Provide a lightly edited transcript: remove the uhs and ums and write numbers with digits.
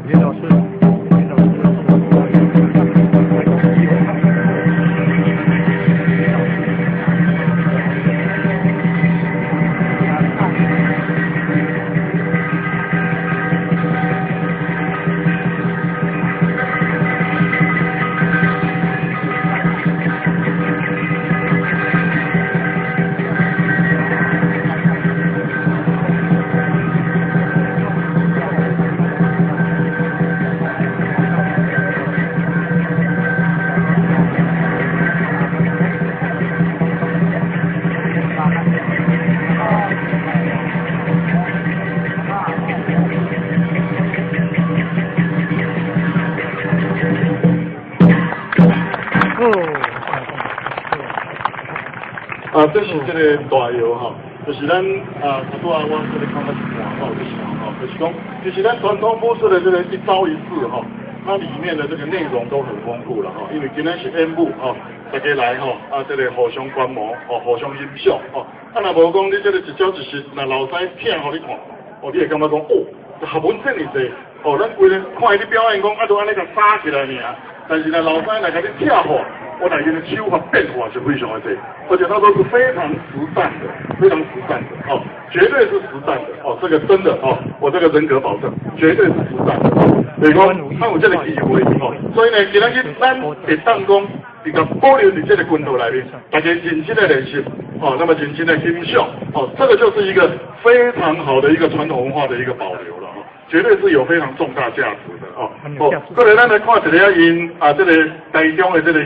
林老师，林老师。这是这个大药吼，就是咱拄我这个看到一半吼，就是讲，就是咱传统武术的这个一招一式吼，它里面的这个内容都很丰富了吼，因为今天是演武吼，大家来吼这个互相观摩互相欣赏吼，若无讲你这个一招一式，那老师片互你看，你会感觉讲学问这么济，咱规日看你表演讲就安尼甲杀起来尔，但是呢老师来甲你跳吼。我感觉的手法变化是非常的多，而且它都是非常实战的，非常实战的绝对是实战的这个真的我这个人格保证，绝对是实战的所以讲，他有这个机会所以呢，今日咱会当讲，比较保留伫这个军队内面，大家认真的练习那么认真的欣赏这个就是一个非常好的一个传统文化的一个保留了绝对是有非常重大价值的过来咱来看一下因这个台中的这个。